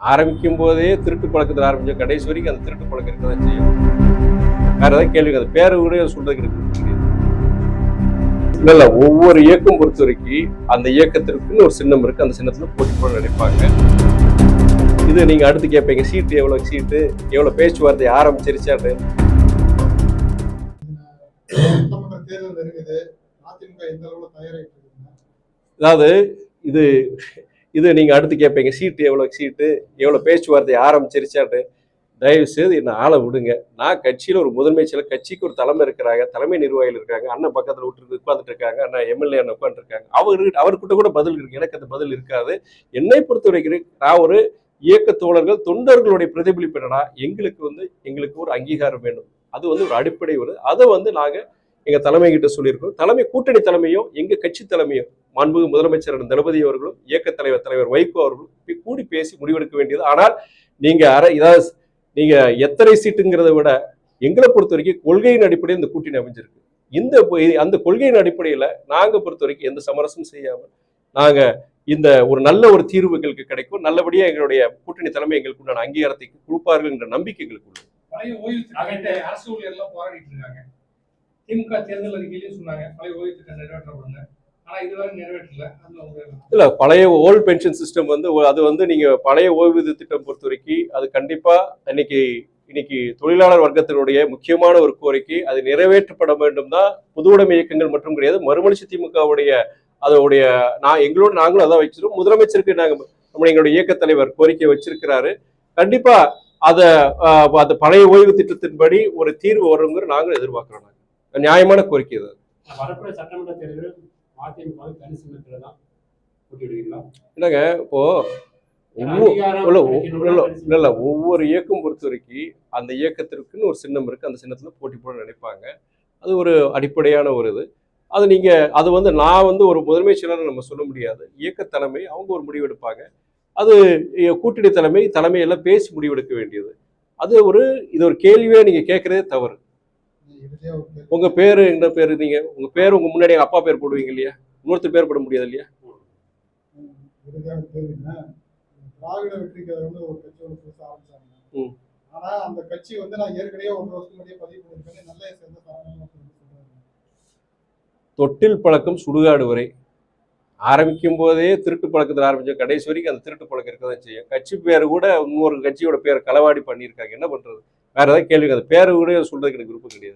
ஆரம்பிக்கும் போதே திருட்டு பழக்கத்தில் ஆரம்பிச்ச கடைசி வரைக்கும் அந்த திருட்டு பழக்கம் இருக்க தான் செய்யும். வேற ஏதாவது கேள்வி அது பேரு கூட சொல்றதுக்கு இருக்கு இல்ல ஒவ்வொரு இயக்கம் பொறுத்த வரைக்கும் அந்த இயக்கத்திற்கு ஒரு சின்னம் இருக்கு. அந்த சின்னத்துல போட்டி போட நினைப்பாங்க. இது நீங்க அடுத்து கேட்பீங்க சீட்டு எவ்வளவு பேச்சுவார்த்தை ஆரம்பிச்சிருச்சான்னு. அதாவது இது இது நீங்க அடுத்து கேட்பீங்க சீட்டு எவ்வளவு பேச்சுவார்த்தை ஆரம்பிச்சிருச்சான்னு. தயவு செய்து என்ன ஆளை விடுங்க. நான் கட்சியில ஒரு முதன்மை செயலர், கட்சிக்கு ஒரு தலைமை இருக்கிறாங்க, தலைமை நிர்வாகிகள் இருக்காங்க, அண்ணன் பக்கத்துல விட்டு உட்கார்ந்துட்டு இருக்காங்க, அண்ணன் எம்எல்ஏ அண்ணன் உட்கார்ந்து இருக்காங்க. அவர்கிட்ட கூட பதில் இருக்கு, எனக்கு அந்த பதில் இருக்காது. என்னை பொறுத்த வரைக்கும் நான் ஒரு இயக்க தோழர்கள் தொண்டர்களுடைய பிரதிபலிப்பு என்னன்னா எங்களுக்கு ஒரு அங்கீகாரம் வேண்டும். அது ஒரு அடிப்படை அதை நாங்க எங்க தலைமை கிட்ட சொல்லியிருக்கோம். தலைமை கூட்டணி தலைமையும் எங்க கட்சி தலைமையும் மாண்புமிகு முதலமைச்சர் தளபதி அவர்களும் இயக்க தலைவர் வைகோ அவர்களும் கூடி பேசி முடிவெடுக்க வேண்டியது. ஆனால் நீங்க எத்தனை சீட்டுங்கிறத விட எங்களை பொறுத்த வரைக்கும் கொள்கையின் அடிப்படையில் இந்த கூட்டணி அமைஞ்சிருக்கு. அந்த கொள்கையின் அடிப்படையில நாங்க பொறுத்த வரைக்கும் எந்த சமரசமும் செய்யாம நாங்க இந்த ஒரு நல்ல ஒரு தீர்வுகளுக்கு கிடைக்கும். நல்லபடியா எங்களுடைய கூட்டணி தலைமை எங்களுக்கு உண்டான அங்கீகாரத்தை கொடுப்பார்கள் என்ற நம்பிக்கை எங்களுக்கு உள்ளது. பழைய ஓய்வு அரசு ஊழியர்லாம் போராடிட்டு இருக்காங்க. திமுக தேர்தல் அறிக்கையிலையும் சொன்னாங்க பழைய ஓய்வு திட்டம் நிறைவேற்றப்படுங்க. ஆனா இதுவரை நிறைவேற்றல. இல்ல பழைய ஓல்ட் பென்ஷன் சிஸ்டம் அது நீங்க பழைய ஓய்வூதிய திட்டம் பொறுத்த வரைக்கும் அது கண்டிப்பா இன்னைக்கு தொழிலாளர் வர்க்கத்தினுடைய முக்கியமான ஒரு கோரிக்கை. அது நிறைவேற்றப்பட வேண்டும் தான் பொதுவுடைமை இயக்கங்கள் மற்றும் கிடையாது. மறுமலர்ச்சி திமுகவுடைய அதோடைய நாங்களும் அதான் வச்சிருக்கோம். முதலமைச்சருக்கு எங்களுடைய இயக்க தலைவர் கோரிக்கை வச்சிருக்கிறாரு. கண்டிப்பா அந்த பழைய ஓய்வு திட்டத்தின்படி ஒரு தீர்வு வருங்கிற நாங்களும் எதிர்பார்க்கிறோம். நியாயமான கோரிக்கை அது. வரக்கூடிய சட்டமன்ற தேர்தல் என்னங்க இப்போ ஒவ்வொரு இயக்கம் பொறுத்த வரைக்கும் அந்த இயக்கத்திற்குன்னு ஒரு சின்னம் இருக்கு. அந்த சின்னத்துல போட்டி போட நினைப்பாங்க. அது ஒரு அடிப்படையான ஒரு இது. அது நான் ஒரு முதன்மை செயலர் நம்ம சொல்ல முடியாது. இயக்க தலைமை அவங்க ஒரு முடிவு எடுப்பாங்க. அது கூட்டணி தலைமையெல்லாம் பேசி முடிவெடுக்க வேண்டியது. இது ஒரு கேள்வியே நீங்க கேட்கறதே தவறு. உங்க பேரு என்ன பேரு? உங்க பேரு உங்க முன்னாடி அப்பா பேர் போடுவீங்க இல்லையா? இன்னொருத்தர் பேர் போட முடியாது இல்லையா? திராவிட வெற்றி கழகம் ஒரு கட்சி புதுசா ஆரம்பிச்சாங்க. ஆனா அந்த கட்சி நான் ஏற்கனவே 1 வருஷத்துக்கு முன்னாடியே பதிவு பண்ணிருக்கேன். நல்ல சேர்ந்த தொட்டில் பழக்கம் சுடுகாடு வரை. ஆரம்பிக்கும் போதே திருட்டு பழக்கத்தில் ஆரம்பிச்ச கடைசி வரைக்கும் அந்த திருட்டு பழக்கம் இருக்கதான் செய்யும். கட்சி பேரு கூட இன்னொரு கட்சியோட பேரை களவாடி பண்ணியிருக்காங்க. என்ன பண்றது? வேற ஏதாவது கேள்வி அது பேரு கூட சொல்றதுக்கு எனக்கு விருப்பம் கிடையாது.